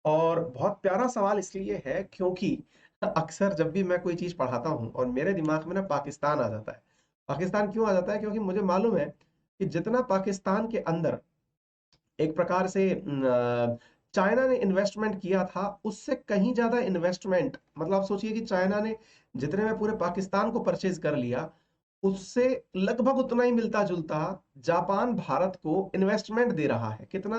और बहुत प्यारा सवाल इसलिए है क्योंकि अक्सर जब भी मैं कोई चीज पढ़ाता हूं और मेरे दिमाग में ना पाकिस्तान आ जाता है। पाकिस्तान क्यों आ जाता है? क्योंकि मुझे मालूम है कि जितना पाकिस्तान के अंदर एक प्रकार से चाइना ने इन्वेस्टमेंट किया था, उससे कहीं ज्यादा इन्वेस्टमेंट, मतलब आप सोचिए कि चाइना ने जितने में पूरे पाकिस्तान को परचेज कर लिया, उससे लगभग उतना ही मिलता जुलता जापान भारत को इन्वेस्टमेंट दे रहा है। कितना?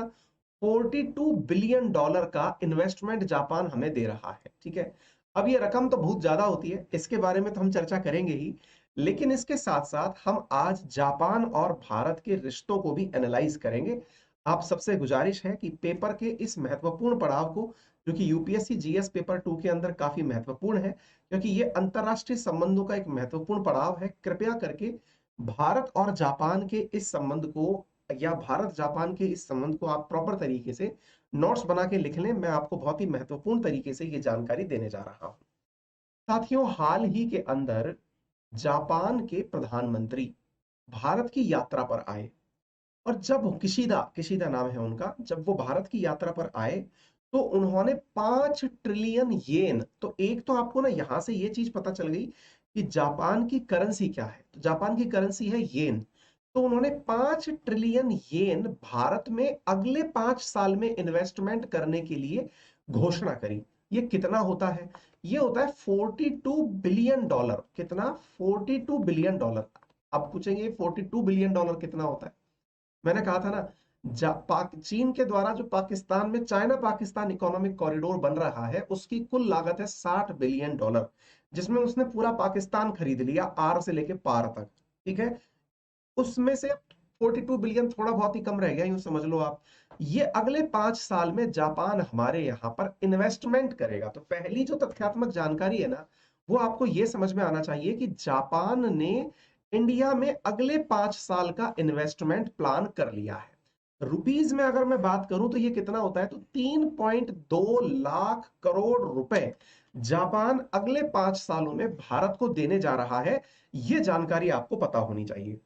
$42 बिलियन का इन्वेस्टमेंट जापान हमें दे रहा है। ठीक है, अब ये रकम तो बहुत ज्यादा होती है, इसके बारे में तो हम चर्चा करेंगे ही, लेकिन इसके साथ साथ हम आज जापान और भारत के रिश्तों को भी एनालाइज करेंगे। आप सबसे गुजारिश है कि पेपर के इस महत्वपूर्ण पड़ाव को, जो कि यूपीएससी जीएस पेपर 2 के अंदर काफी महत्वपूर्ण है, क्योंकि ये अंतरराष्ट्रीय संबंधों का एक महत्वपूर्ण पड़ाव है, कृपया करके भारत और जापान के इस संबंध को, या भारत जापान के इस संबंध को आप प्रॉपर तरीके से नोट्स बना के लिख लें। मैं आपको बहुत ही महत्वपूर्ण तरीके से ये जानकारी देने जा रहा हूं। साथियों, हाल ही के अंदर जापान के प्रधानमंत्री भारत की यात्रा पर आए, और जब किशिदा किशिदा नाम है उनका, जब वो भारत की यात्रा पर आए तो उन्होंने 5 ट्रिलियन येन, तो एक तो आपको ना यहां से ये चीज पता चल गई कि जापान की करेंसी क्या है। तो जापान की करेंसी है येन। तो उन्होंने 5 ट्रिलियन येन भारत में अगले 5 साल में इन्वेस्टमेंट करने के लिए घोषणा करी। ये कितना होता है? ये होता है $42 बिलियन। कितना? $42 बिलियन। अब पूछेंगे $42 बिलियन कितना होता है? मैंने कहा था ना, चीन के द्वारा जो पाकिस्तान में चाइना पाकिस्तान इकोनॉमिक कॉरिडोर बन रहा है, उसकी कुल लागत है $60 बिलियन, जिसमें उसने पूरा पाकिस्तान खरीद लिया, आर से लेके पार तक। ठीक है, उसमें से 42 बिलियन थोड़ा बहुत ही कम रह गया, यूं समझ लो आप। ये अगले 5 साल में जापान हमारे यहां पर इन्वेस्टमेंट करेगा। तो पहली जो तथ्यात्मक जानकारी है ना, वो आपको ये समझ में आना चाहिए कि जापान ने इंडिया में अगले 5 साल का इन्वेस्टमेंट प्लान कर लिया है। रुपीज में अगर मैं बात करूं तो ये कितना होता है? तो 3.2 लाख करोड़ रुपए जापान अगले 5 सालों में भारत को देने जा रहा है। ये जानकारी आपको पता होनी चाहिए।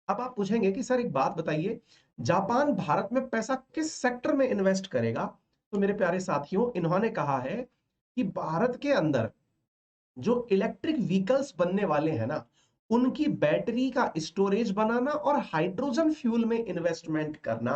अब आप पूछेंगे कि सर एक बात बताइए, जापान भारत में पैसा किस सेक्टर में इन्वेस्ट करेगा? तो मेरे प्यारे साथियों, इन्होंने कहा है कि भारत के अंदर जो इलेक्ट्रिक व्हीकल्स बनने वाले हैं ना, उनकी बैटरी का स्टोरेज बनाना और हाइड्रोजन फ्यूल में इन्वेस्टमेंट करना।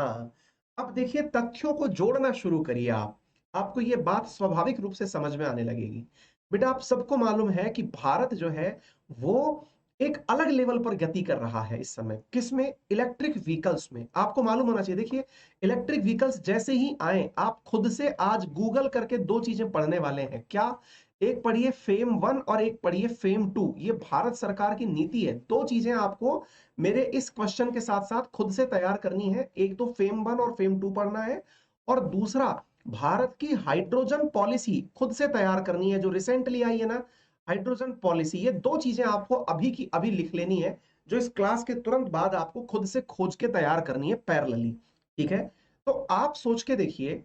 अब देखिए, तथ्यों को जोड़ना शुरू करिए आप, आपको यह बात स्वाभाविक रूप से समझ में आने लगेगी। बेटा, आप सबको मालूम है कि भारत जो है वो एक अलग लेवल पर गति कर रहा है इस समय। किसमें? इलेक्ट्रिक व्हीकल्स में। आपको मालूम होना चाहिए, देखिए, इलेक्ट्रिक व्हीकल्स जैसे ही आए, आप खुद से आज गूगल करके दो चीजें पढ़ने वाले हैं। क्या? एक पढ़िए फेम 1 और एक पढ़िए फेम 2। ये भारत सरकार की नीति है। दो चीजें आपको मेरे इस क्वेश्चन के साथ साथ खुद से तैयार करनी है। एक तो फेम 1 और फेम 2 पढ़ना है, और दूसरा भारत की हाइड्रोजन पॉलिसी खुद से तैयार करनी है, जो रिसेंटली आई है ना, हाइड्रोजन पॉलिसी। ये दो चीजें आपको अभी की अभी लिख लेनी है, जो इस क्लास के तुरंत बाद आपको खुद से खोज के तैयार करनी है पैरेलली। ठीक है, तो आप सोच के देखिए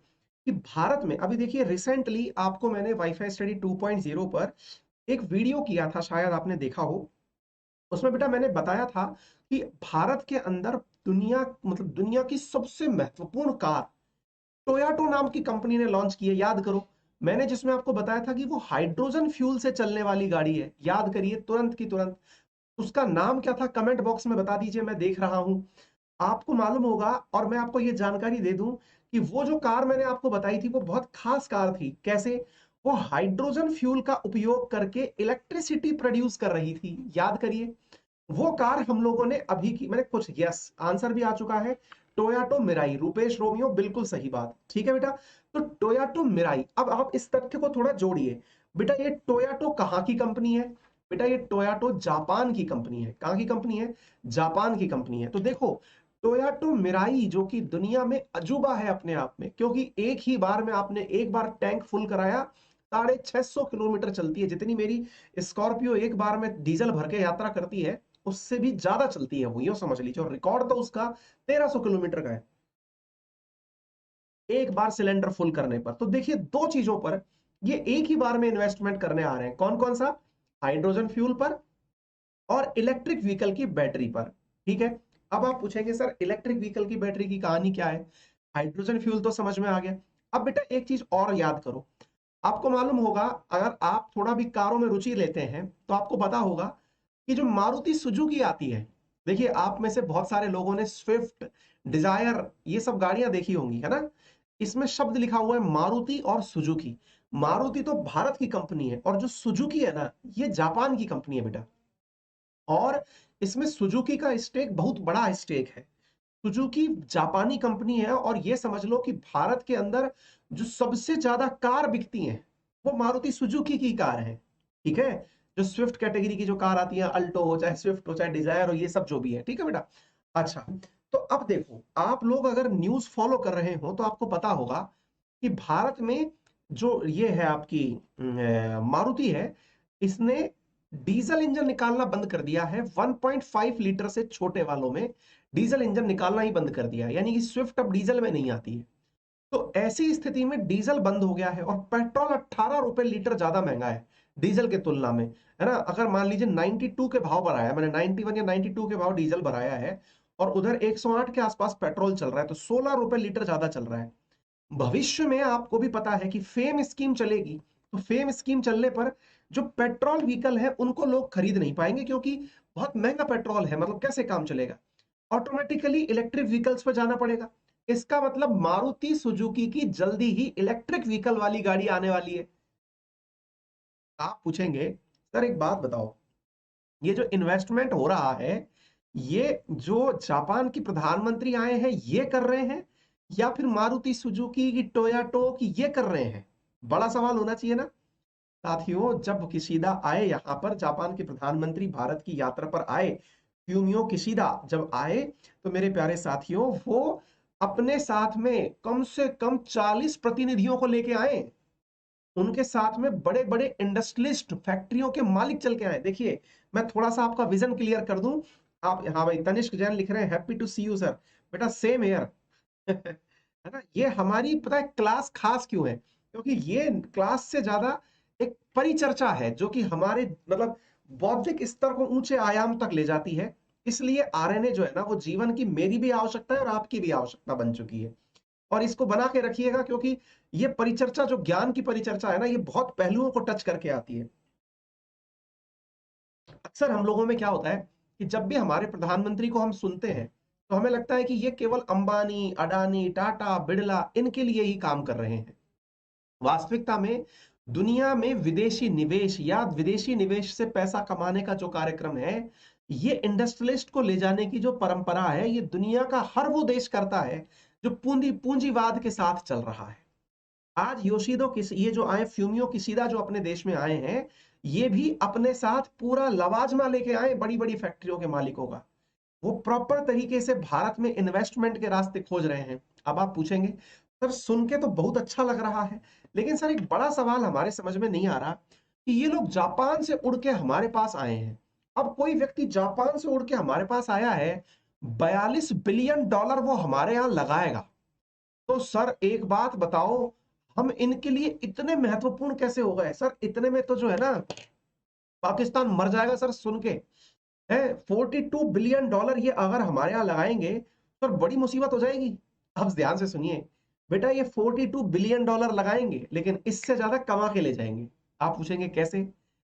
कि भारत में अभी देखिए, रिसेंटली आपको मैंने वाईफाई स्टडी 2.0 पर एक वीडियो किया था, शायद आपने देखा हो। उसमें बेटा मैंने बताया था कि भारत के अंदर दुनिया, मतलब दुनिया की सबसे महत्वपूर्ण कार टोयोटो नाम की कंपनी ने लॉन्च की है। याद करो, मैंने जिसमें आपको बताया था कि वो हाइड्रोजन फ्यूल से चलने वाली गाड़ी है। याद करिए तुरंत की तुरंत। उसका नाम क्या था? कमेंट बॉक्स में बता दीजिए, मैं देख रहा हूं। आपको मालूम होगा, और मैं आपको यह जानकारी दे दूं कि वो जो कार मैंने आपको बताई थी वो बहुत खास कार थी। कैसे? वो हाइड्रोजन फ्यूल का उपयोग करके इलेक्ट्रिसिटी प्रोड्यूस कर रही थी। याद करिए, वो कार हम लोगों ने अभी की, मैंने कुछ, यस आंसर भी आ चुका है, टोयोटो मिराई। रुपेश रोमियो, बिल्कुल सही बात। ठीक है बेटा, तो टोयोटो मिराई। अब आप इस तथ्य को थोड़ा जोड़िए। बेटा, ये टोयोटो कहां की कंपनी है? बेटा, ये टोयोटो जापान की कंपनी है। कहां की कंपनी है? जापान की कंपनी है। तो देखो, टोयोटो मिराई जो कि दुनिया में अजूबा है अपने आप में, क्योंकि एक ही बार में आपने एक बार टैंक फुल कराया, 650 किलोमीटर चलती है। जितनी मेरी स्कॉर्पियो एक बार में डीजल भर के यात्रा करती है, उससे भी ज्यादा चलती है वो, यो समझ लीजिए। और रिकॉर्ड तो उसका 1300 किलोमीटर का है, एक बार सिलेंडर फुल करने पर। तो देखिए, दो चीजों पर ये एक ही बार में इन्वेस्टमेंट करने आ रहे हैं। कौन कौन सा? हाइड्रोजन फ्यूल पर और इलेक्ट्रिक व्हीकल की बैटरी पर। ठीक है, अब आप पूछेंगे सर इलेक्ट्रिक व्हीकल की बैटरी की कहानी क्या है? हाइड्रोजन फ्यूल तो समझ में आ गया। अब बेटा एक चीज और याद करो, आपको मालूम होगा, अगर आप थोड़ा भी कारों में रुचि लेते हैं तो आपको पता होगा कि जो मारुति सुजुकी आती है, देखिए आप में से बहुत सारे लोगों ने स्विफ्ट, डिजायर, ये सब गाड़ियां देखी होंगी, है ना। इसमें शब्द लिखा हुआ है मारुति और सुजुकी। मारुति तो भारत की कंपनी है और जो सुजुकी है ना, ये जापान की कंपनी है बेटा। और इसमें सुजुकी का स्टेक बहुत बड़ा स्टेक है। सुजुकी जापानी कंपनी है और ये समझ लो कि भारत के अंदर जो सबसे ज्यादा कार बिकती हैं वो मारुति सुजुकी की कार है। ठीक है, जो स्विफ्ट कैटेगरी की जो कार आती है, अल्टो हो चाहे स्विफ्ट हो चाहे डिजायर हो, ये सब जो भी है, ठीक है बेटा। अच्छा, तो अब देखो, आप लोग अगर न्यूज फॉलो कर रहे हो तो आपको पता होगा कि भारत में जो ये है आपकी मारुति है, इसने डीजल इंजन निकालना बंद कर दिया है। 1.5 लीटर से छोटे वालों में डीजल इंजन निकालना ही बंद कर दिया है, यानी कि स्विफ्ट अब डीजल में नहीं आती है। तो ऐसी स्थिति में डीजल बंद हो गया है और पेट्रोल 18 रुपए लीटर ज्यादा महंगा है डीजल के तुलना में, है ना। अगर मान लीजिए 92 के भाव बढ़ाया मैंने, 91 या 92 के भाव डीजल बढ़ाया है और उधर 108 के आसपास पेट्रोल चल रहा है, तो 16 रुपए लीटर ज्यादा चल रहा है। भविष्य में आपको भी पता है कि फेम स्कीम चलेगी, तो फेम स्कीम चलने पर जो पेट्रोल व्हीकल है उनको लोग खरीद नहीं पाएंगे, क्योंकि बहुत महंगा पेट्रोल है, मतलब कैसे काम चलेगा। ऑटोमेटिकली इलेक्ट्रिक व्हीकल्स पर जाना पड़ेगा। इसका मतलब मारुति सुजुकी की जल्दी ही इलेक्ट्रिक व्हीकल वाली गाड़ी आने वाली है। आप पूछेंगे सर एक बात बताओ, ये जो इन्वेस्टमेंट हो रहा है, ये जो जापान की प्रधानमंत्री आए हैं ये कर रहे हैं, या फिर मारुति सुजुकी की, टोयोटो की ये कर रहे हैं? बड़ा सवाल होना चाहिए ना साथियों। जब किशिदा आए यहाँ पर, जापान के प्रधानमंत्री भारत की यात्रा पर आए, फ्यूमियो किशिदा जब आए, तो मेरे प्यारे साथियों वो अपने साथ में कम से कम 40 प्रतिनिधियों को लेके आए। उनके साथ में बड़े बड़े इंडस्ट्रियलिस्ट, फैक्ट्रियों के मालिक चल के आए। देखिए मैं थोड़ा सा आपका विजन क्लियर कर दूं। आप, हाँ भाई तनिष्क जैन लिख रहे हैं happy to see you sir. बेटा सेम हेयर। है ना, ये हमारी पता है क्लास खास क्यों है, क्योंकि ये क्लास से ज्यादा एक परिचर्चा है जो कि हमारे मतलब बौद्धिक स्तर को ऊंचे आयाम तक ले जाती है। इसलिए आरएनए जो है ना, वो जीवन की मेरी भी आवश्यकता है और आपकी भी आवश्यकता बन चुकी है। और इसको बना के रखिएगा, क्योंकि ये परिचर्चा, जो ज्ञान की परिचर्चा है ना, ये बहुत पहलुओं को टच करके आती है। अक्सर हम लोगों में क्या होता है कि जब भी हमारे प्रधानमंत्री को हम सुनते हैं तो हमें लगता है कि ये केवल अंबानी, अडानी, टाटा, बिड़ला इनके लिए ही काम कर रहे हैं। वास्तविकता में दुनिया में विदेशी निवेश या विदेशी निवेश से पैसा कमाने का जो कार्यक्रम है, ये इंडस्ट्रियलिस्ट को ले जाने की जो परंपरा है, ये दुनिया का हर वो देश करता है जो पूंजीवाद के साथ चल रहा है। आज योशिदो किस, ये जो आए फ्यूमियो किशिदा जो अपने देश में आए हैं, ये भी अपने साथ पूरा लवाजमा लेके आए बड़ी बड़ी फैक्ट्रियों के मालिकों का। वो प्रॉपर तरीके से भारत में इन्वेस्टमेंट के रास्ते खोज रहे हैं। अब आप पूछेंगे सर सुन के तो बहुत अच्छा लग रहा है, लेकिन सर एक बड़ा सवाल हमारे समझ में नहीं आ रहा कि ये लोग जापान से उड़ के हमारे पास आए हैं। अब कोई व्यक्ति जापान से उड़ के हमारे पास आया है, 42 बिलियन डॉलर वो हमारे यहां लगाएगा, तो सर एक बात बताओ, हम इनके लिए इतने महत्वपूर्ण कैसे हो गए? सर इतने में तो जो है ना पाकिस्तान मर जाएगा सर सुन के। है 42 बिलियन डॉलर ये अगर हमारे यहाँ लगाएंगे तो बड़ी मुसीबत हो जाएगी। अब ध्यान से सुनिए बेटा, ये 42 बिलियन डॉलर लगाएंगे लेकिन इससे ज्यादा कमा के ले जाएंगे। आप पूछेंगे कैसे?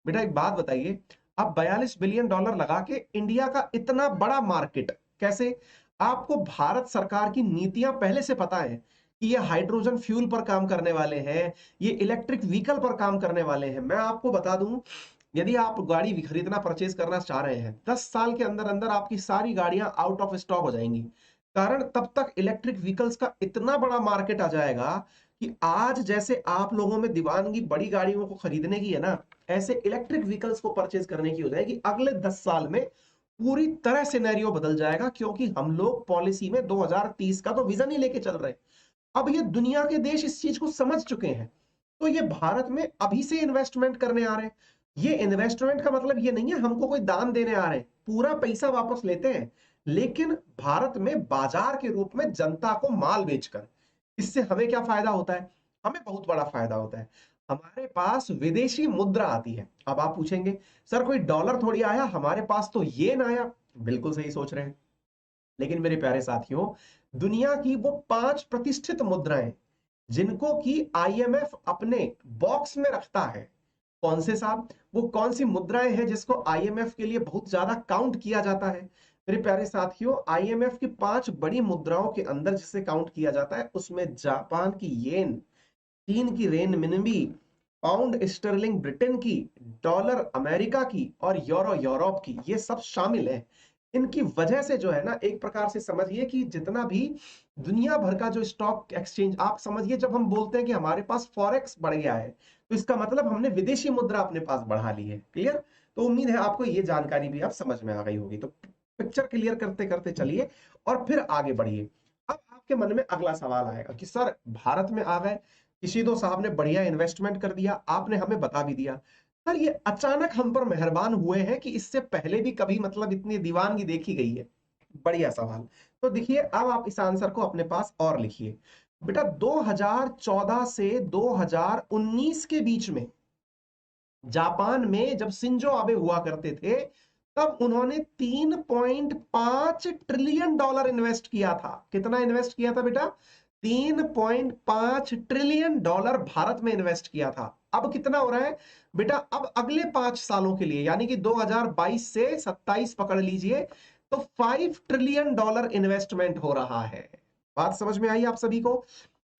बेटा एक बात बताइए, आप 42 बिलियन डॉलर लगा के इंडिया का इतना बड़ा मार्केट कैसे? आपको भारत सरकार की नीतियां पहले से पता है कि ये हाइड्रोजन फ्यूल पर काम करने वाले हैं, ये इलेक्ट्रिक व्हीकल पर काम करने वाले हैं। मैं आपको बता दूं, यदि आप गाड़ी खरीदना, परचेज करना चाह रहे हैं, 10 साल के अंदर अंदर आपकी सारी गाड़ियां आउट ऑफ स्टॉक हो जाएंगी। कारण तब तक इलेक्ट्रिक व्हीकल्स का इतना बड़ा मार्केट आ जाएगा कि आज जैसे आप लोगों में दीवानगी बड़ी गाड़ियों को खरीदने की है ना, ऐसे इलेक्ट्रिक व्हीकल्स को परचेज करने की हो जाएगी। अगले 10 साल में पूरी तरह सिनेरियो बदल जाएगा, क्योंकि हम लोग पॉलिसी में 2030 का तो विजन ही लेके चल रहे हैं। अब ये दुनिया के देश इस चीज को समझ चुके हैं, तो ये भारत में अभी से इन्वेस्टमेंट करने आ रहे हैं। ये इन्वेस्टमेंट का मतलब ये नहीं है हमको कोई दान देने आ रहे हैं, पूरा पैसा वापस लेते हैं, लेकिन भारत में बाजार के रूप में जनता को माल बेचकर। इससे हमें क्या फायदा होता है? हमें बहुत बड़ा फायदा होता है, हमारे पास विदेशी मुद्रा आती है। अब आप पूछेंगे सर कोई डॉलर थोड़ी आया हमारे पास, तो येन आया। बिल्कुल सही सोच रहे हैं, लेकिन मेरे प्यारे साथियों, दुनिया की वो 5 प्रतिष्ठित मुद्राएं जिनको कि आईएमएफ अपने बॉक्स में रखता है, कौन से साहब, वो कौन सी मुद्राएं हैं जिसको आईएमएफ के लिए बहुत ज्यादा काउंट किया जाता है? मेरे प्यारे साथियों, आईएमएफ की 5 बड़ी मुद्राओं के अंदर जिसे काउंट किया जाता है उसमें जापान की येन, चीन की रेनमिनबी, पाउंड स्टर्लिंग ब्रिटेन की, डॉलर अमेरिका की और यूरो यूरोप की, ये सब शामिल है। इनकी वजह से जो है ना, एक प्रकार से समझिए कि जितना भी दुनिया भर का जो स्टॉक एक्सचेंज, आप समझिए जब हम बोलते हैं कि हमारे पास फॉरेक्स बढ़ गया है, तो इसका मतलब हमने विदेशी मुद्रा अपने पास बढ़ा ली है। क्लियर? तो उम्मीद है आपको ये जानकारी भी आप समझ में आ गई होगी। तो पिक्चर क्लियर करते करते चलिए और फिर आगे बढ़िए। अब आपके मन में अगला सवाल आएगा कि सर, भारत में आ गए, किसी दो साहब ने बढ़िया इन्वेस्टमेंट कर दिया, आपने हमें बता भी दिया, सर ये अचानक हम पर मेहरबान हुए हैं कि इससे पहले भी कभी मतलब इतनी दीवानगी देखी गई है? बढ़िया सवाल। तो देखिए, अब आप इस आंसर को अपने पास और लिखिए। बेटा, 2014 से 2019 के बीच में जापान में जब शिंजो आबे हुआ करते थे, तब उन्होंने 3.5 ट्रिलियन डॉलर इन्वेस्ट किया था। कितना इन्वेस्ट किया था बेटा? 3.5 ट्रिलियन डॉलर भारत में इन्वेस्ट किया था। अब कितना हो रहा है बेटा? अब अगले 5 सालों के लिए, यानी कि 2022 से 27 पकड़ लीजिए, तो 5 ट्रिलियन डॉलर इन्वेस्टमेंट हो रहा है। बात समझ में आई आप सभी को?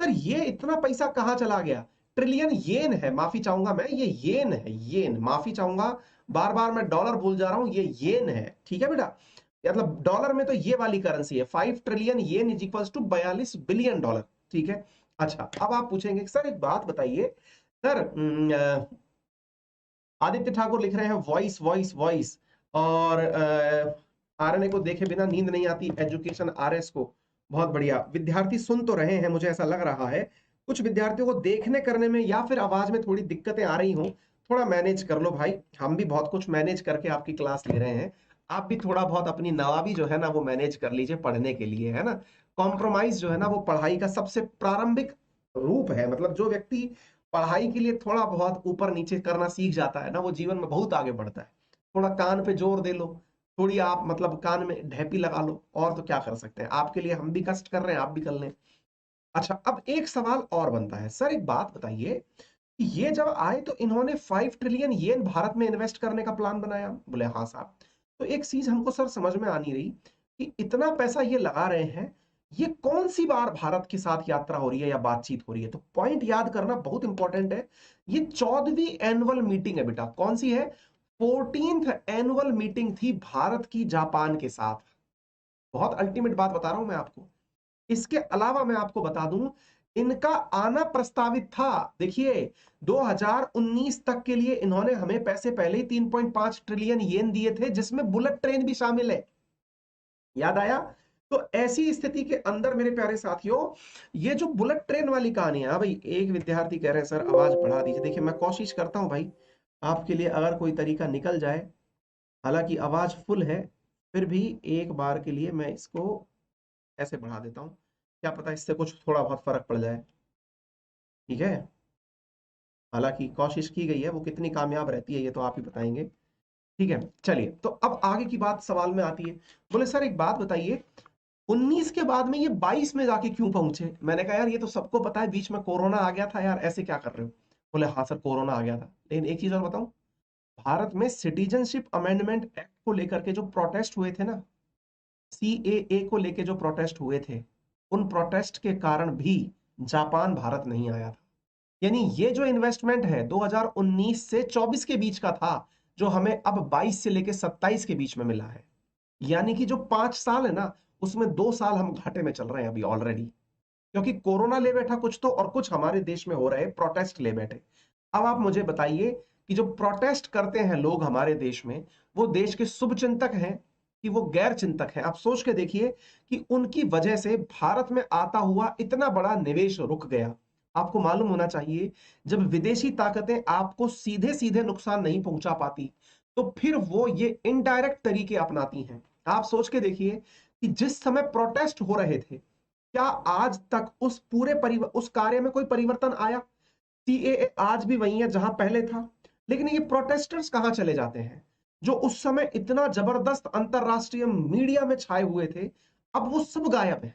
सर ये इतना पैसा कहां चला गया? ट्रिलियन येन है, माफी चाहूंगा मैं, ये येन है, येन, माफी चाहूंगा, बार बार मैं डॉलर भूल जा रहा हूं, ये येन है। ठीक है बेटा? मतलब डॉलर में तो ये वाली करेंसी है। 5 trillion yen is equals to 42 billion dollar. ठीक है? अच्छा, अब आप पूछेंगे सर एक बात बताइए, सर आदित्य ठाकुर लिख रहे हैं वॉइस वॉइस वॉइस, और आरएनए को देखे बिना नींद नहीं आती, एजुकेशन आरएस को। बहुत बढ़िया, विद्यार्थी सुन तो रहे हैं, मुझे ऐसा लग रहा है कुछ विद्यार्थियों को देखने करने में या फिर आवाज में थोड़ी दिक्कतें आ रही हो, थोड़ा मैनेज कर लो भाई। हम भी बहुत कुछ मैनेज करके आपकी क्लास ले रहे हैं, आप भी थोड़ा बहुत अपनी नवाबी जो है ना वो मैनेज कर लीजिए पढ़ने के लिए, है ना? कॉम्प्रोमाइज जो है ना वो पढ़ाई का सबसे प्रारंभिक रूप है। मतलब जो व्यक्ति पढ़ाई के लिए थोड़ा बहुत ऊपर नीचे करना सीख जाता है ना, वो जीवन में बहुत आगे बढ़ता है। थोड़ा कान पे जोर दे लो, थोड़ी आप मतलब कान में ढेपी लगा लो, और तो क्या कर सकते हैं, आपके लिए हम भी कष्ट कर रहे हैं, आप भी कर लें। अच्छा, अब एक सवाल और बनता है, सर एक बात बताइए कि ये जब आए तो इन्होंने 5 ट्रिलियन येन भारत में इन्वेस्ट करने का प्लान बनाया? बोले हाँ साहब। तो एक चीज हमको सर समझ में आ नहीं रही कि इतना पैसा ये लगा रहे हैं, ये कौन सी बार भारत के साथ यात्रा हो रही है या बातचीत हो रही है? तो पॉइंट याद करना बहुत इंपॉर्टेंट है। ये 14वीं एनुअल मीटिंग है बेटा। कौन सी है? 14th एनुअल मीटिंग थी भारत की जापान के साथ। बहुत अल्टीमेट बात बता रहा हूं मैं आपको। इसके अलावा मैं आपको बता दूं, इनका आना प्रस्तावित था। देखिए, 2019 तक के लिए इन्होंने हमें पैसे पहले ही 3.5 ट्रिलियन येन दिए थे, जिसमें बुलेट ट्रेन भी शामिल है। याद आया? तो ऐसी स्थिति के अंदर मेरे प्यारे साथियों, ये जो बुलेट ट्रेन वाली कहानी है, हाँ भाई, एक विद्यार्थी कह रहे हैं सर आवाज बढ़ा दीजिए। देखिए, मैं कोशिश करता हूं भाई आपके लिए, अगर कोई तरीका निकल जाए, हालांकि आवाज फुल है, फिर भी एक बार के लिए मैं इसको ऐसे बढ़ा देता हूं, क्या पता इससे कुछ थोड़ा बहुत फर्क पड़ जाए। ठीक है? हालांकि कोशिश की गई है, वो कितनी कामयाब रहती है ये तो आप ही बताएंगे। ठीक है, चलिए, तो अब आगे की बात सवाल में आती है। बोले सर एक बात बताइए, 19 के बाद में ये 22 में जाके क्यों पहुंचे? मैंने कहा यार ये तो सबको पता है, बीच में कोरोना आ गया था यार, ऐसे क्या कर रहे हो? बोले हाँ सर कोरोना आ गया था, लेकिन एक चीज और बताऊं, भारत में सिटीजनशिप अमेंडमेंट एक्ट को लेकर के जो प्रोटेस्ट हुए थे ना, सीएए को लेकर जो प्रोटेस्ट हुए थे, उन प्रोटेस्ट के कारण भी जापान भारत नहीं आया था। यानी ये जो इन्वेस्टमेंट है 2019 से 24 के बीच का था, जो हमें अब 22 से लेकर 27 के बीच में मिला है। यानी कि जो 5 साल है ना, उसमें 2 साल हम घाटे में चल रहे हैं अभी ऑलरेडी, क्योंकि कोरोना ले बैठा कुछ तो, और कुछ हमारे देश में हो रहे प्रोटेस्ट ले बैठे। अब आप मुझे बताइए कि जो प्रोटेस्ट करते हैं लोग हमारे देश में, वो देश के शुभ चिंतक हैं कि वो गैर चिंतक हैं? आप सोच के देखिए कि उनकी वजह से भारत में आता हुआ इतना बड़ा निवेश रुक गया। आपको मालूम होना चाहिए, जब विदेशी ताकतें आपको सीधे सीधे नुकसान नहीं पहुंचा पाती, तो फिर वो ये इनडायरेक्ट तरीके अपनाती हैं। आप सोच के देखिए कि जिस समय प्रोटेस्ट हो रहे थे, क्या आज तक उस कार्य में कोई परिवर्तन आया? सीएए आज भी वही है जहां पहले था। लेकिन ये प्रोटेस्टर्स कहां चले जाते हैं, जो उस समय इतना जबरदस्त अंतरराष्ट्रीय मीडिया में छाए हुए थे? अब वो सब गायब है।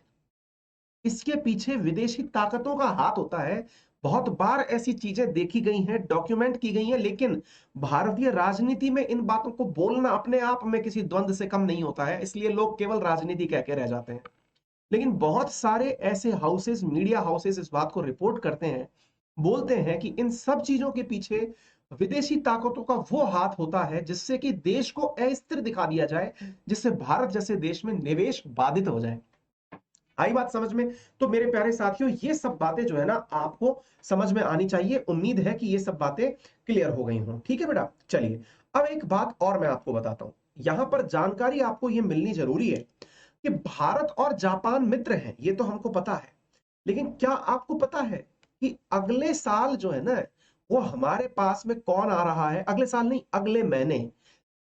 इसके पीछे विदेशी ताकतों का हाथ होता है। बहुत बार ऐसी चीजें देखी गई हैं, डॉक्यूमेंट की गई हैं, लेकिन भारतीय राजनीति में इन बातों को बोलना अपने आप में किसी द्वंद्व से कम नहीं होता है, इसलिए लोग केवल राजनीति कह के रह जाते हैं। लेकिन बहुत सारे ऐसे हाउसेस, मीडिया हाउसेस इस बात को रिपोर्ट करते हैं, बोलते हैं कि इन सब चीजों के पीछे विदेशी ताकतों का वो हाथ होता है जिससे कि देश को अस्थिर दिखा दिया जाए, जिससे भारत जैसे देश में निवेश बाधित हो जाए। आई बात समझ में? तो मेरे प्यारे साथियों, ये सब बातें जो है ना आपको समझ में आनी चाहिए। उम्मीद है कि ये सब बातें क्लियर हो गई हों। ठीक है बेटा, चलिए अब एक बात और मैं आपको बताता हूं। यहां पर जानकारी आपको ये मिलनी जरूरी है कि भारत और जापान मित्र हैं, ये तो हमको पता है। लेकिन क्या आपको पता है कि अगले साल जो है ना, वो हमारे पास में कौन आ रहा है? अगले साल नहीं, अगले महीने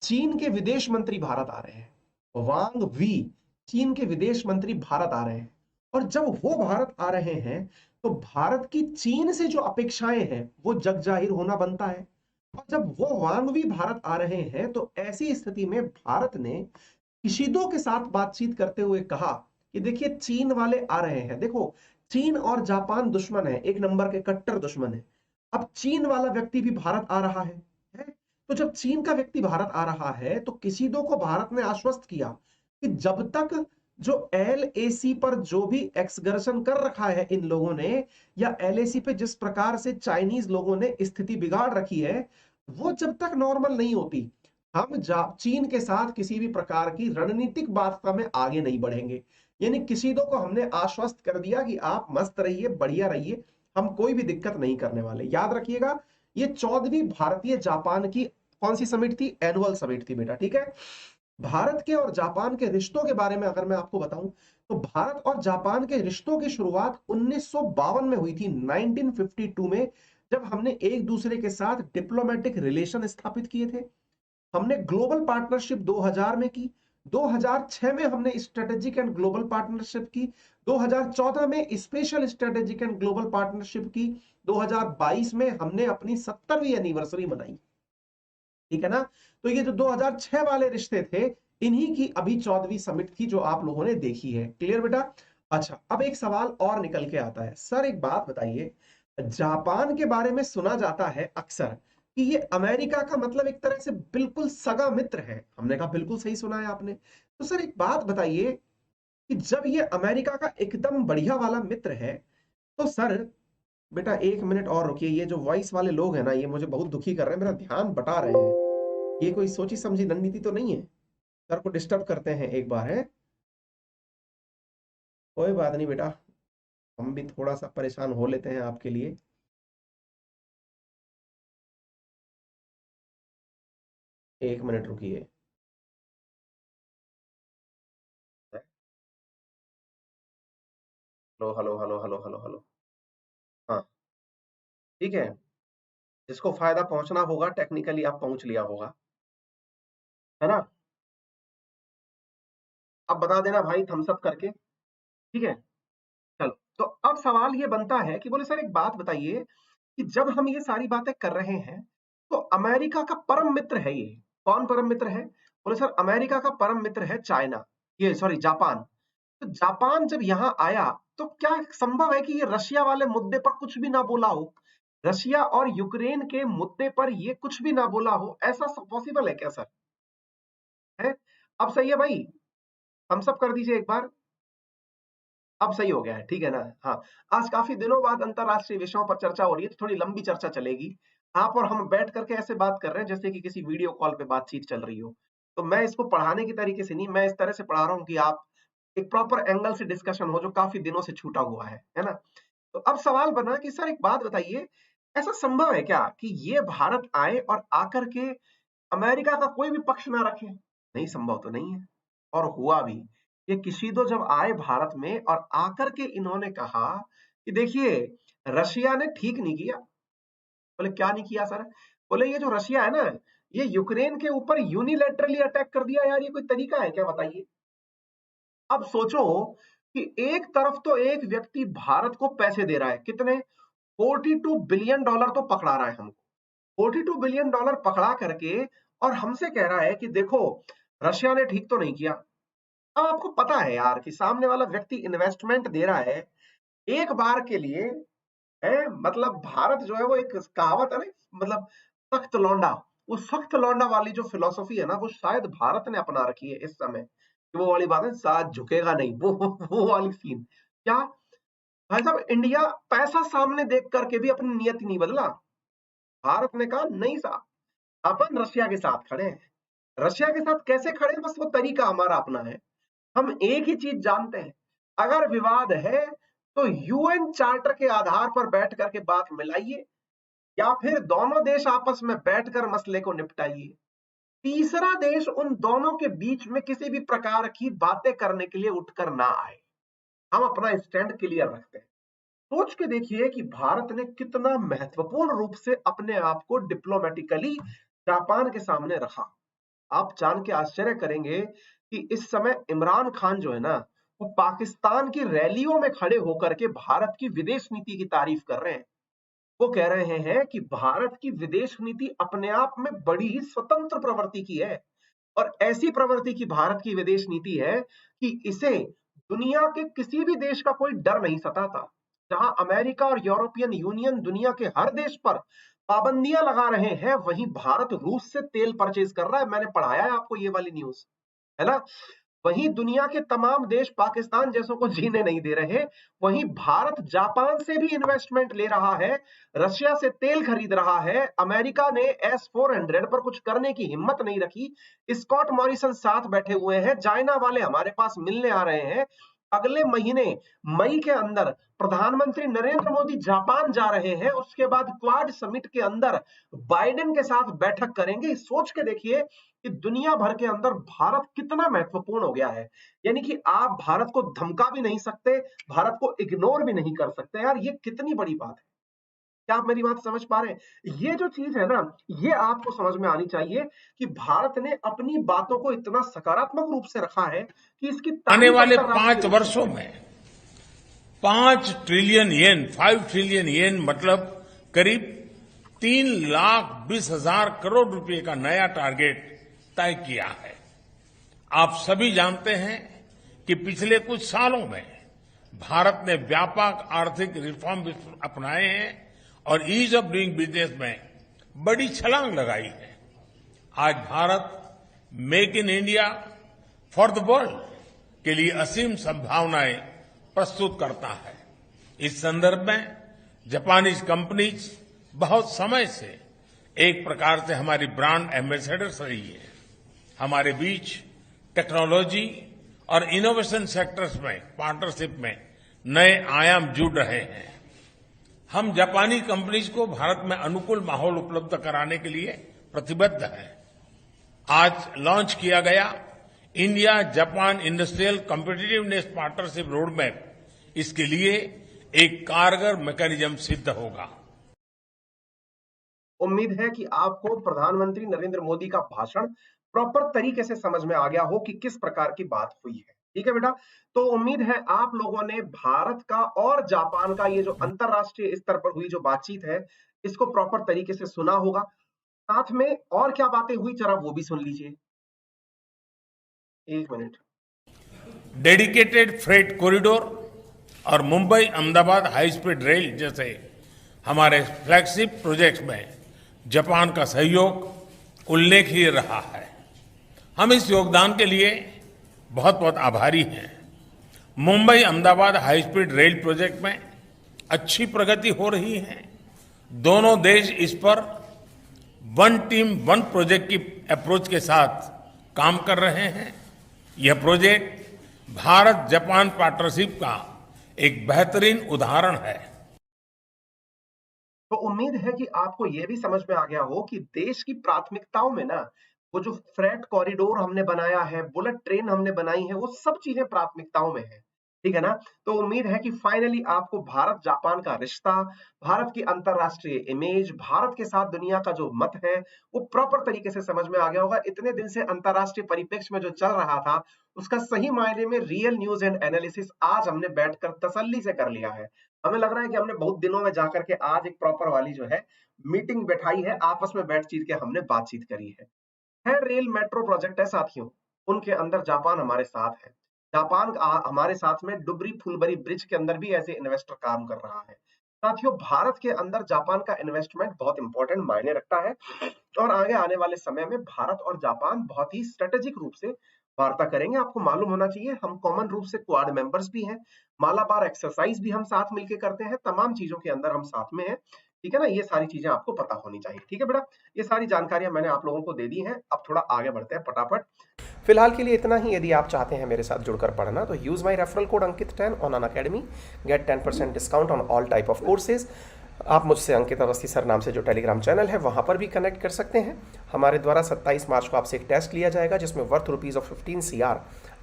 चीन के विदेश मंत्री भारत आ रहे हैं। वांग वी चीन के विदेश मंत्री भारत आ रहे हैं। और जब वो भारत आ रहे हैं तो भारत की चीन से जो अपेक्षाएं हैं वो जग जाहिर होना बनता है। और जब वो वांग वी भारत आ रहे हैं तो ऐसी स्थिति में भारत ने किशिदो के साथ बातचीत करते हुए कहा कि देखिए चीन वाले आ रहे हैं। देखो, चीन और जापान दुश्मन है, एक नंबर के कट्टर दुश्मन है। अब चीन वाला व्यक्ति भी भारत आ रहा है? तो जब चीन का व्यक्ति भारत आ रहा है तो किशिदो को भारत ने आश्वस्त किया कि जब तक जो एलएसी पर जो भी एक्सगर्शन कर रखा है इन लोगों ने, या एलएसी पे जिस प्रकार से चाइनीज लोगों ने स्थिति बिगाड़ रखी है, वो जब तक नॉर्मल नहीं होती, हम चीन के साथ किसी भी प्रकार की रणनीतिक वार्ता में आगे नहीं बढ़ेंगे। यानी किशिदो को हमने आश्वस्त कर दिया कि आप मस्त रहिए, बढ़िया रहिए, हम कोई भी दिक्कत नहीं करने वाले। याद रखिएगा, ये 14वीं भारतीय जापान की कौन सी समिट थी? एनुअल समिट थी बेटा। ठीक है, भारत के और जापान के रिश्तों के बारे में अगर मैं आपको बताऊं तो भारत और जापान के रिश्तों की शुरुआत 1952 में हुई थी, 1952 में, जब हमने एक दूसरे के साथ डिप्लोमेटिक रिलेशन स्थापित किए थे। हमने ग्लोबल पार्टनरशिप 2000 में की, 2006 में हमने स्ट्रेटेजिक एंड ग्लोबल पार्टनरशिप की, 2014 में special strategic and global partnership की, 2022 में हमने अपनी 70वीं एनिवर्सरी मनाई। ठीक है ना? तो ये जो 2006 वाले रिश्ते थे, इन्हीं की अभी 14वीं समिट थी जो आप लोगों ने देखी है। क्लियर बेटा? अच्छा, अब एक सवाल और निकल के आता है। सर एक बात बताइए, जापान के बारे में सुना जाता है अक्सर कि ये अमेरिका का मतलब एक तरह से बिल्कुल सगा मित्र है। हमने कहा बिल्कुल सही सुना है आपने। तो सर एक बात बताइए कि जब ये अमेरिका का एकदम बढ़िया वाला मित्र है, तो सर बेटा एक मिनट और रुकिए, ये जो वॉइस वाले लोग हैं ना, ये मुझे बहुत दुखी कर रहे हैं, मेरा ध्यान बटा रहे हैं। ये कोई सोची समझी रणनीति तो नहीं है? सर को डिस्टर्ब करते हैं एक बार, है? कोई बात नहीं बेटा, हम भी थोड़ा सा परेशान हो लेते हैं आपके लिए। एक मिनट रुकिए। Hello hello hello hello hello hello. हाँ, ठीक है। जिसको फायदा पहुंचना होगा टेक्निकली आप पहुंच लिया होगा, है ना? अब बता देना भाई थम्स अप करके। ठीक है, चलो। तो अब सवाल ये बनता है कि बोले सर एक बात बताइए कि जब हम ये सारी बातें कर रहे हैं तो अमेरिका का परम मित्र है ये। कौन परम मित्र है? बोले सर अमेरिका का परम मित्र है चाइना, ये सॉरी जापान। तो जापान जब यहां आया तो क्या संभव है कि ये रशिया वाले मुद्दे पर कुछ भी ना बोला हो? रशिया और यूक्रेन के मुद्दे पर ये कुछ भी ना बोला हो, ऐसा पॉसिबल है क्या सर? है? अब सही है भाई, हम सब कर दीजिए एक बार। अब सही हो गया है, ठीक है ना? हाँ, आज काफी दिनों बाद अंतरराष्ट्रीय विषयों पर चर्चा हो रही है, तो थोड़ी लंबी चर्चा चलेगी। आप और हम बैठ करके ऐसे बात कर रहे हैं जैसे कि किसी वीडियो कॉल पे बातचीत चल रही हो। तो मैं इसको पढ़ाने की तरीके से नहीं, मैं इस तरह से पढ़ा रहा हूँ कि आप एक प्रॉपर एंगल से डिस्कशन हो जो काफी दिनों से छूटा हुआ है ना? तो अब सवाल बना कि सर एक बात बताइए, ऐसा संभव है क्या कि ये भारत आए और आकर के अमेरिका का कोई भी पक्ष ना रखे? नहीं, संभव तो नहीं है। और हुआ भी। ये किशिदो जब आए भारत में और आकर के इन्होंने कहा कि देखिए रशिया ने ठीक नहीं किया। बोले क्या नहीं किया सर? बोले ये जो रशिया है ना, ये यूक्रेन के ऊपर यूनिलैटरली अटैक कर दिया। यार ये कोई तरीका है क्या, बताइए? अब सोचो कि एक तरफ तो एक व्यक्ति भारत को पैसे दे रहा है, कितने? 42 बिलियन डॉलर तो पकड़ा रहा है हमको। 42 बिलियन डॉलर पकड़ा करके और हमसे कह रहा है कि देखो रशिया ने ठीक तो नहीं किया। अब आपको पता है यार कि सामने वाला व्यक्ति इन्वेस्टमेंट दे रहा है एक बार के लिए, है मतलब भारत जो है वो एक कहावत है ना, मतलब सख्त लौंडा, वो सख्त लौंडा वाली जो फिलॉसफी है ना वो शायद भारत ने अपना रखी है इस समय, कि वो वाली बात है साथ झुकेगा नहीं, वो वाली सीन क्या। भाई साहब इंडिया पैसा सामने देख करके भी अपनी नियत नहीं बदला। भारत ने कहा नहीं साहब, अपन रशिया के साथ खड़े हैं। रशिया के साथ कैसे खड़े हैं, बस वो तरीका हमारा अपना है। हम एक ही चीज जानते हैं, अगर विवाद है तो यूएन चार्टर के आधार पर बैठ करके बात मिलाइए, या फिर दोनों देश आपस में बैठकर मसले को निपटाइए। तीसरा देश उन दोनों के बीच में किसी भी प्रकार की बातें करने के लिए उठकर ना आए। हम अपना स्टैंड क्लियर रखते हैं। सोच के देखिए कि भारत ने कितना महत्वपूर्ण रूप से अपने आप को डिप्लोमेटिकली जापान के सामने रखा। आप जान के आश्चर्य करेंगे कि इस समय इमरान खान जो है ना, वो पाकिस्तान की रैलियों में खड़े होकर के भारत की विदेश नीति की तारीफ कर रहे हैं। वो कह रहे हैं कि भारत की विदेश नीति अपने आप में बड़ी ही स्वतंत्र प्रवृत्ति की है, और ऐसी प्रवृत्ति की भारत की विदेश नीति है कि इसे दुनिया के किसी भी देश का कोई डर नहीं सताता। जहां अमेरिका और यूरोपियन यूनियन दुनिया के हर देश पर पाबंदियां लगा रहे हैं, वहीं भारत रूस से तेल परचेज कर रहा है। मैंने पढ़ाया है आपको ये वाली न्यूज, है ना। वहीं दुनिया के तमाम देश पाकिस्तान जैसों को जीने नहीं दे रहे, वहीं भारत जापान से भी इन्वेस्टमेंट ले रहा है, रशिया से तेल खरीद रहा है। अमेरिका ने S-400 पर कुछ करने की हिम्मत नहीं रखी। स्कॉट मॉरिसन साथ बैठे हुए हैं, चाइना वाले हमारे पास मिलने आ रहे हैं। अगले महीने मई के अंदर प्रधानमंत्री नरेंद्र मोदी जापान जा रहे हैं, उसके बाद क्वाड समिट के अंदर बाइडेन के साथ बैठक करेंगे। सोच के देखिए कि दुनिया भर के अंदर भारत कितना महत्वपूर्ण हो गया है। यानी कि आप भारत को धमका भी नहीं सकते, भारत को इग्नोर भी नहीं कर सकते। यार ये कितनी बड़ी बात है। क्या आप मेरी बात समझ पा रहे हैं? ये जो चीज है ना, ये आपको समझ में आनी चाहिए कि भारत ने अपनी बातों को इतना सकारात्मक रूप से रखा है कि इसकी आने तारीफ वाले अंतरराष्ट्रीय 5 रूप से वर्षों की है। में 5 ट्रिलियन येन, 5 ट्रिलियन येन मतलब करीब 3,20,000 करोड़ रुपए का नया टारगेट तय किया है। आप सभी जानते हैं कि पिछले कुछ सालों में भारत ने व्यापक आर्थिक रिफॉर्म अपनाए हैं और ईज ऑफ डूइंग बिजनेस में बड़ी छलांग लगाई है। आज Bharat make in India for the world के लिए असीम संभावनाएं प्रस्तुत करता है। इस संदर्भ में जापानीज कंपनीज बहुत समय से एक प्रकार से हमारी ब्रांड एम्बेसडर्स रही है। हमारे बीच टेक्नोलॉजी और इनोवेशन सेक्टर्स में पार्टनरशिप में नए आयाम जुड़ रहे हैं। हम जापानी कंपनीज को भारत में अनुकूल माहौल उपलब्ध कराने के लिए प्रतिबद्ध हैं। आज लॉन्च किया गया India Japan industrial competitiveness partnership roadmap इसके लिए एक कारगर मैकेनिज्म सिद्ध होगा। उम्मीद है कि आपको प्रधानमंत्री नरेंद्र मोदी का भाषण प्रॉपर तरीके से समझ में आ गया हो कि किस प्रकार की बात हुई है। ठीक है बेटा, तो उम्मीद है आप लोगों ने भारत का और जापान का ये जो अंतरराष्ट्रीय स्तर पर हुई जो बातचीत है, इसको प्रॉपर तरीके से सुना होगा। साथ में और क्या बातें हुई जरा वो भी सुन लीजिए। एक मिनट। डेडिकेटेड फ्रेट कॉरिडोर और Mumbai Ahmedabad high speed rail जैसे हमारे फ्लैगशिप प्रोजेक्ट्स में जापान का सहयोग उल्लेखनीय रहा है। हम इस योगदान के लिए बहुत बहुत आभारी हैं। Mumbai Ahmedabad high speed rail project में अच्छी प्रगति हो रही है। दोनों देश इस पर वन टीम वन प्रोजेक्ट की अप्रोच के साथ काम कर रहे हैं। यह प्रोजेक्ट भारत जापान पार्टनरशिप का एक बेहतरीन उदाहरण है। तो उम्मीद है कि आपको यह भी समझ में आ गया हो कि देश की प्राथमिकताओं में ना, वो जो फ्रेट कॉरिडोर हमने बनाया है, बुलेट ट्रेन हमने बनाई है, वो सब चीजें प्राथमिकताओं में है। ठीक है ना। तो उम्मीद है कि फाइनली आपको भारत जापान का रिश्ता, भारत की अंतरराष्ट्रीय इमेज, भारत के साथ दुनिया का जो मत है, वो प्रॉपर तरीके से समझ में आ गया होगा। इतने दिन से अंतरराष्ट्रीय परिप्रेक्ष्य में जो चल रहा था, उसका सही मायने में रियल न्यूज एंड एनालिसिस आज हमने बैठकर तसल्ली से कर लिया है। हमें लग रहा है कि हमने बहुत दिनों में जाकर के आज एक प्रॉपर वाली जो है मीटिंग बैठाई है, आपस में बैठचीत के हमने बातचीत करी है। रेल मेट्रो प्रोजेक्ट है साथियों, उनके अंदर जापान हमारे साथ है। जापान हमारे साथ में डुबरी फुलबरी ब्रिज के अंदर भी ऐसे इन्वेस्टर काम कर रहा है। साथियों, भारत के अंदर जापान का इन्वेस्टमेंट बहुत इंपॉर्टेंट मायने रखता है और आगे आने वाले समय में भारत और जापान बहुत ही स्ट्रेटेजिक रूप से वार्ता करेंगे। आपको मालूम होना चाहिए हम कॉमन रूप से क्वाड मेंबर्स भी हैं, मालाबार एक्सरसाइज भी हम साथ मिलके करते हैं, तमाम चीजों के अंदर हम साथ में हैं। ठीक है ना, ये सारी चीजें आपको पता होनी चाहिए। ठीक है बेटा, ये सारी जानकारियां मैंने आप लोगों को दे दी हैं। अब थोड़ा आगे बढ़ते हैं फटाफट। फिलहाल के लिए इतना ही। यदि आप चाहते हैं मेरे साथ जुड़कर पढ़ना तो use my referral code Ankit 10 on Unacademy, get 10% discount on all type of courses. आप मुझसे अंकित अवस्थी सर नाम से जो टेलीग्राम चैनल है वहाँ पर भी कनेक्ट कर सकते हैं। हमारे द्वारा 27 मार्च को आपसे एक टेस्ट लिया जाएगा जिसमें वर्थ ₹15 CR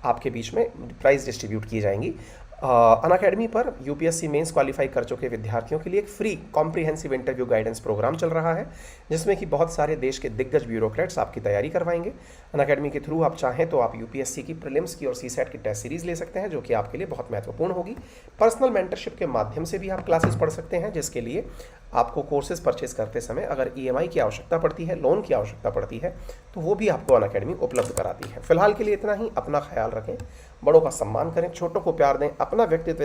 आपके बीच में प्राइज डिस्ट्रीब्यूट की जाएंगी। अनअकैडमी पर यूपीएससी मेंस क्वालिफाई कर चुके विद्यार्थियों के लिए एक free comprehensive interview guidance program चल रहा है जिसमें कि बहुत सारे देश के दिग्गज ब्यूरोक्रेट्स आपकी तैयारी करवाएंगे। अनअकैडमी के थ्रू आप चाहें तो आप यूपीएससी की प्रीलिम्स की और सीसेट की टेस्ट सीरीज ले सकते हैं जो कि आपके लिए बहुत महत्वपूर्ण होगी। पर्सनल मेंटरशिप के माध्यम से भी आप क्लासेस पढ़ सकते हैं जिसके लिए आपको कोर्सेज परचेज करते समय अगर ईएमआई की आवश्यकता पड़ती है, लोन की आवश्यकता पड़ती है, तो वो भी आपको अनअकैडमी उपलब्ध कराती है। फिलहाल के लिए इतना ही। अपना ख्याल रखें, बड़ों का सम्मान करें, छोटों को प्यार दें, अपना व्यक्तित्व